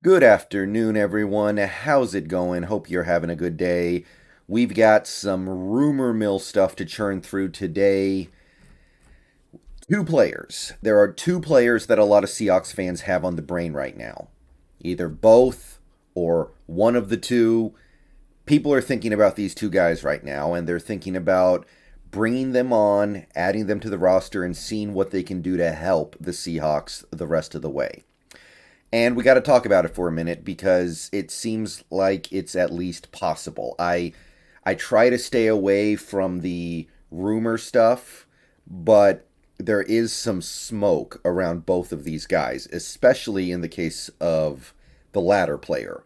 Good afternoon, everyone. How's it going? Hope you're having a good day. We've got some rumor mill stuff to churn through today. Two players. There are two players that a lot of Seahawks fans have on the brain right now. Either both or one of the two. People are thinking about these two guys right now, and they're thinking about bringing them on, adding them to the roster, and seeing what they can do to help the Seahawks the rest of the way. And we got to talk about it for a minute because it seems like it's at least possible. I try to stay away from the rumor stuff, but there is some smoke around both of these guys, especially in the case of the latter player.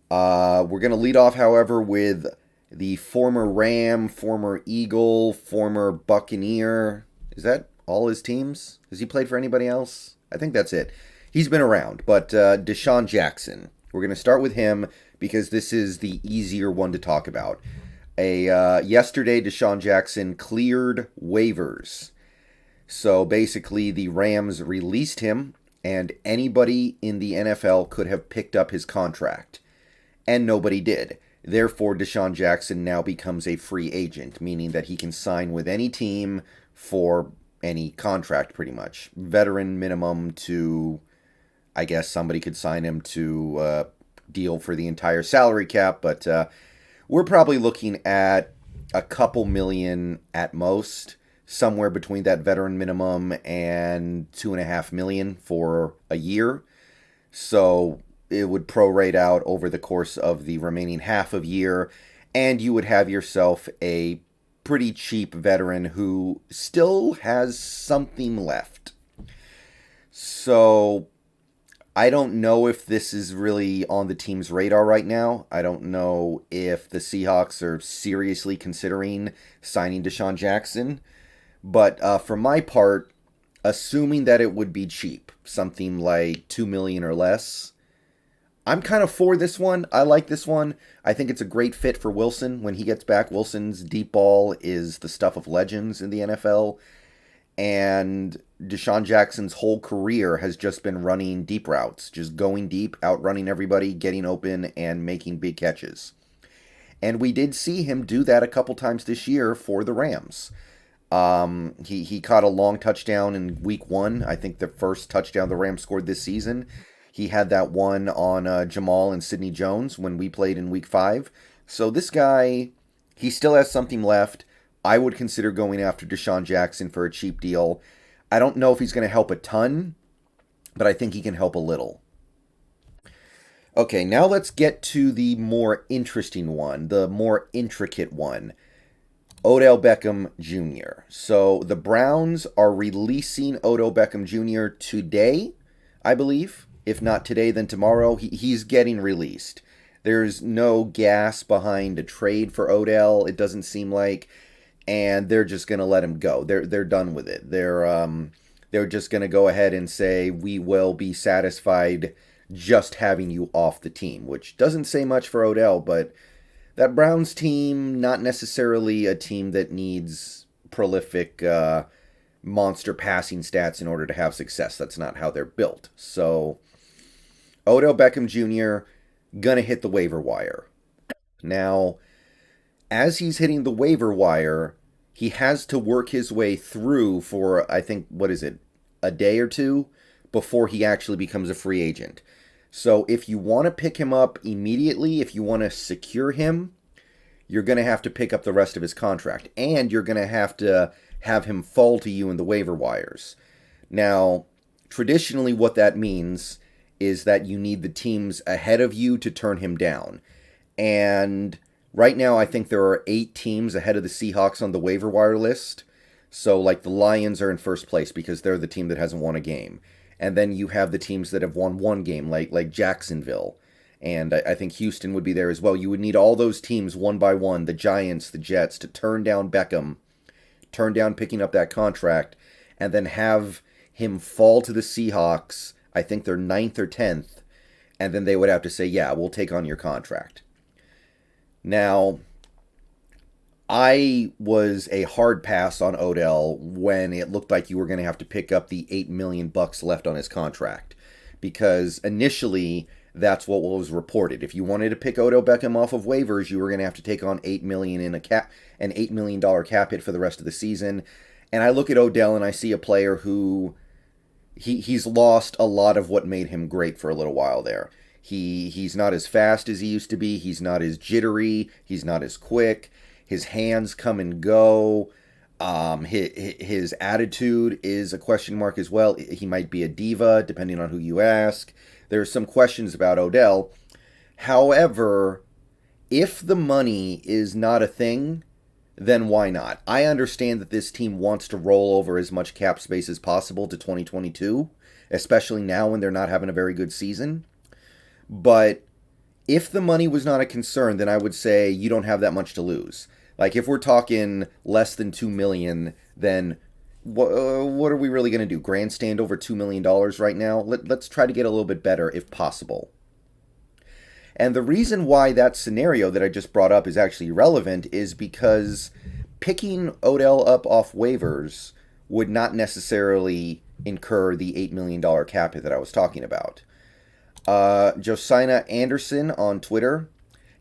We're going to lead off, however, with the former Ram, former Eagle, former Buccaneer. Is that all his teams? Has he played for anybody else? I think that's it. He's been around, but Desean Jackson. We're going to start with him because this is the easier one to talk about. Yesterday, Desean Jackson cleared waivers. So basically, the Rams released him, and anybody in the NFL could have picked up his contract. And nobody did. Therefore, Desean Jackson now becomes a free agent, meaning that he can sign with any team for any contract, pretty much. Veteran minimum to, I guess somebody could sign him to deal for the entire salary cap, but we're probably looking at a couple million at most, somewhere between that veteran minimum and 2.5 million for a year. So it would prorate out over the course of the remaining half of year, and you would have yourself a pretty cheap veteran who still has something left. So I don't know if this is really on the team's radar right now. I don't know if the Seahawks are seriously considering signing Desean Jackson. But for my part, assuming that it would be cheap, something like 2 million or less, I'm kind of for this one. I like this one. I think it's a great fit for Wilson when he gets back. Wilson's deep ball is the stuff of legends in the NFL. And Desean Jackson's whole career has just been running deep routes, just going deep, outrunning everybody, getting open, and making big catches. And we did see him do that a couple times this year for the Rams. He caught a long touchdown in week one. I think the first touchdown the Rams scored this season. He had that one on Jamal and Sidney Jones when we played in week five. So this guy, he still has something left. I would consider going after Desean Jackson for a cheap deal. I don't know if he's going to help a ton, but I think he can help a little. Okay, now let's get to the more interesting one, the more intricate one. Odell Beckham Jr. So the Browns are releasing Odell Beckham Jr. today, I believe. If not today, then tomorrow. He's getting released. There's no gas behind a trade for Odell, it doesn't seem like, and they're just gonna let him go. They're done with it. They're just gonna go ahead and say we will be satisfied just having you off the team, which doesn't say much for Odell, but that Browns team, not necessarily a team that needs prolific monster passing stats in order to have success. That's not how they're built. So Odell Beckham Jr. gonna hit the waiver wire. Now, as he's hitting the waiver wire, he has to work his way through for, I think, what is it, a day or two before he actually becomes a free agent. So if you want to pick him up immediately, if you want to secure him, you're going to have to pick up the rest of his contract. And you're going to have him fall to you in the waiver wires. Now, traditionally what that means is that you need the teams ahead of you to turn him down. And right now I think there are 8 teams ahead of the Seahawks on the waiver wire list. So like the Lions are in first place because they're the team that hasn't won a game. And then you have the teams that have won one game, like Jacksonville. And I think Houston would be there as well. You would need all those teams one by one, the Giants, the Jets, to turn down Beckham, turn down picking up that contract, and then have him fall to the Seahawks. I think they're 9th or 10th. And then they would have to say, yeah, we'll take on your contract. Now, I was a hard pass on Odell when it looked like you were going to have to pick up the $8 million left on his contract, because initially That's what was reported. If you wanted to pick Odell Beckham off of waivers, you were going to have to take on $8 million in an $8 million cap hit for the rest of the season. And I look at Odell and I see a player who he's lost a lot of what made him great for a little while there. He's not as fast as he used to be. He's not as jittery. He's not as quick. His hands come and go. His attitude is a question mark as well. He might be a diva, depending on who you ask. There's some questions about Odell. However, if the money is not a thing, then why not? I understand that this team wants to roll over as much cap space as possible to 2022, especially now when they're not having a very good season. But if the money was not a concern, then I would say you don't have that much to lose. Like, if we're talking less than $2 million, then what are we really going to do? Grandstand over $2 million right now? Let's try to get a little bit better if possible. And the reason why that scenario that I just brought up is actually relevant is because picking Odell up off waivers would not necessarily incur the $8 million cap hit that I was talking about. Josiah Anderson on Twitter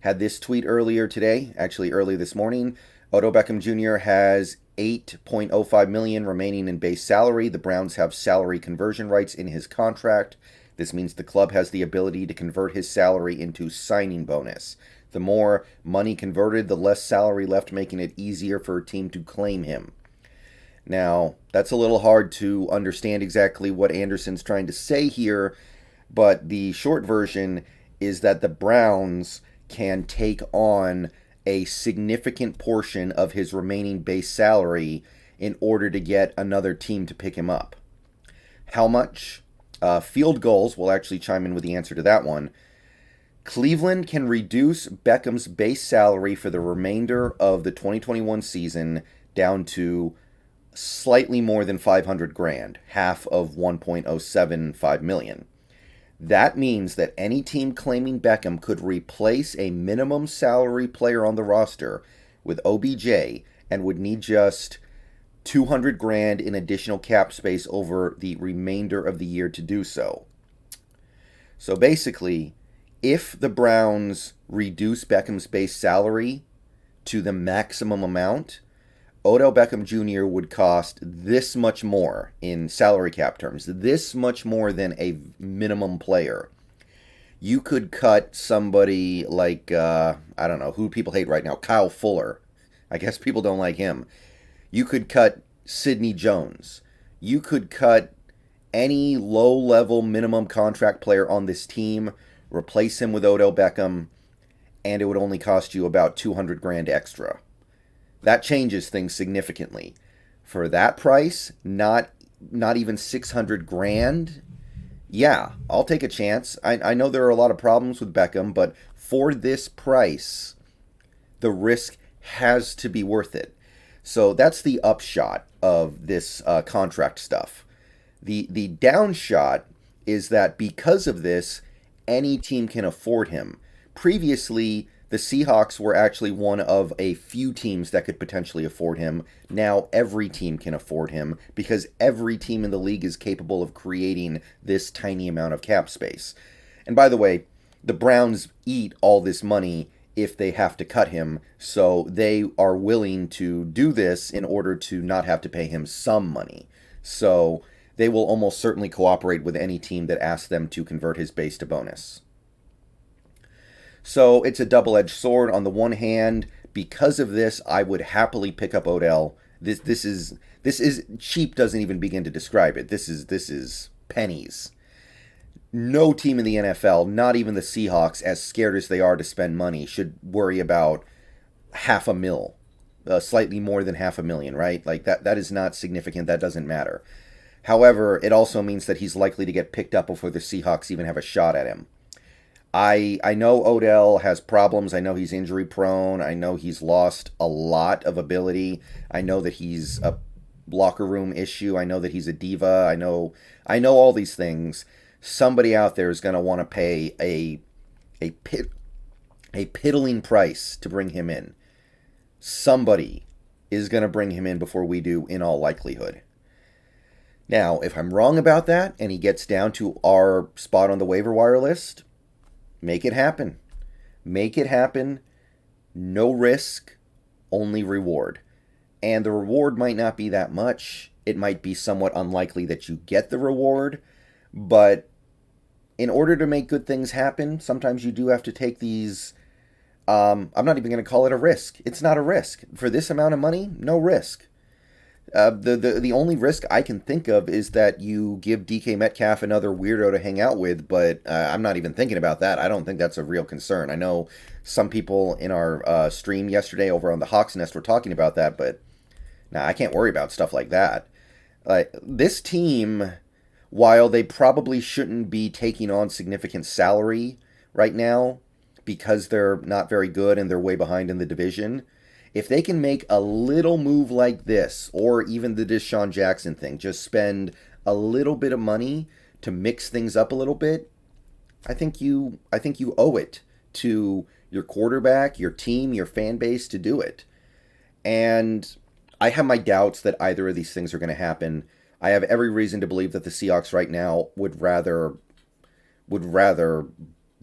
had this tweet earlier today, actually early this morning. Odell Beckham Jr. has $8.05 million remaining in base salary. The Browns have salary conversion rights in his contract. This means the club has the ability to convert his salary into signing bonus. The more money converted, the less salary left, making it easier for a team to claim him. Now, that's a little hard to understand exactly what Anderson's trying to say here, but the short version is that the Browns can take on a significant portion of his remaining base salary in order to get another team to pick him up. How much? Field Goals will actually chime in with the answer to that one. Cleveland can reduce Beckham's base salary for the remainder of the 2021 season down to slightly more than $500,000, half of $1.075 million. That means that any team claiming Beckham could replace a minimum salary player on the roster with OBJ and would need just $200,000 in additional cap space over the remainder of the year to do so. So basically, if the Browns reduce Beckham's base salary to the maximum amount, Odell Beckham Jr. would cost this much more in salary cap terms, this much more than a minimum player. You could cut somebody like, I don't know, who people hate right now, Kyle Fuller. I guess people don't like him. You could cut Sidney Jones. You could cut any low-level minimum contract player on this team, replace him with Odell Beckham, and it would only cost you about $200,000 extra. That changes things significantly. For that price, not even $600,000, yeah, I'll take a chance. I know there are a lot of problems with Beckham, but for this price, the risk has to be worth it. So that's the upshot of this contract stuff. The downshot is that because of this, any team can afford him. Previously, the Seahawks were actually one of a few teams that could potentially afford him. Now every team can afford him because every team in the league is capable of creating this tiny amount of cap space. And by the way, the Browns eat all this money if they have to cut him, so they are willing to do this in order to not have to pay him some money. So they will almost certainly cooperate with any team that asks them to convert his base to bonus. So it's a double-edged sword. On the one hand, because of this, I would happily pick up Odell. This is cheap. Doesn't even begin to describe it. This is pennies. No team in the NFL, not even the Seahawks, as scared as they are to spend money, should worry about $500,000, slightly more than $500,000, right? Like that is not significant. That doesn't matter. However, it also means that he's likely to get picked up before the Seahawks even have a shot at him. I know Odell has problems. I know he's injury prone. I know he's lost a lot of ability. I know that he's a locker room issue. I know that he's a diva. I know all these things. Somebody out there is going to want to pay a piddling price to bring him in. Somebody is going to bring him in before we do, in all likelihood. Now, if I'm wrong about that and he gets down to our spot on the waiver wire list, Make it happen. Make it happen. No risk, only reward. And the reward might not be that much. It might be somewhat unlikely that you get the reward, but in order to make good things happen, sometimes you do have to take these. I'm not even going to call it a risk. It's not a risk. For this amount of money, no risk. The only risk I can think of is that you give DK Metcalf another weirdo to hang out with, but I'm not even thinking about that. I don't think that's a real concern. I know some people in our stream yesterday over on the Hawks Nest were talking about that, but nah, I can't worry about stuff like that. This team, while they probably shouldn't be taking on significant salary right now because they're not very good and they're way behind in the division, if they can make a little move like this, or even the Desean Jackson thing, just spend a little bit of money to mix things up a little bit, I think you owe it to your quarterback, your team, your fan base to do it. And I have my doubts that either of these things are going to happen. I have every reason to believe that the Seahawks right now would rather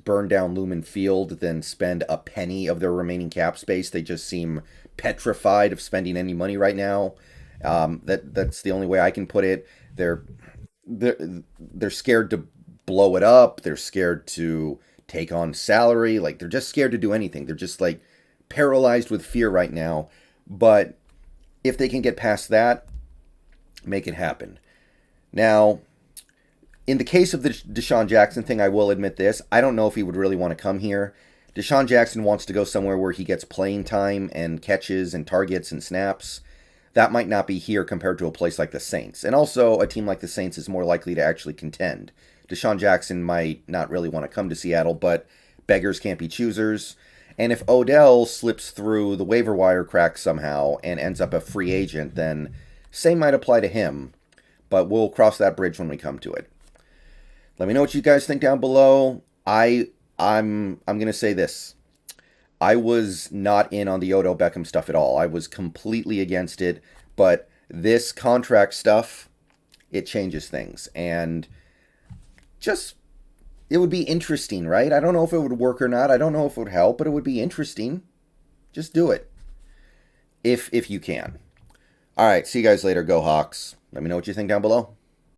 burn down Lumen Field than spend a penny of their remaining cap space. They just seem petrified of spending any money right now. That's the only way I can put it. They're scared to blow it up. They're scared to take on salary. Like, they're just scared to do anything. They're just like paralyzed with fear right now. But if they can get past that, make it happen. Now, in the case of the Desean Jackson thing, I will admit this. I don't know if he would really want to come here. Desean Jackson wants to go somewhere where he gets playing time and catches and targets and snaps. That might not be here compared to a place like the Saints. And also, a team like the Saints is more likely to actually contend. Desean Jackson might not really want to come to Seattle, but beggars can't be choosers. And if Odell slips through the waiver wire crack somehow and ends up a free agent, then same might apply to him. But we'll cross that bridge when we come to it. Let me know what you guys think down below. I'm going to say this. I was not in on the Odell Beckham stuff at all. I was completely against it. But this contract stuff, it changes things. And just, it would be interesting, right? I don't know if it would work or not. I don't know if it would help, but it would be interesting. Just do it. If you can. All right, see you guys later. Go Hawks. Let me know what you think down below.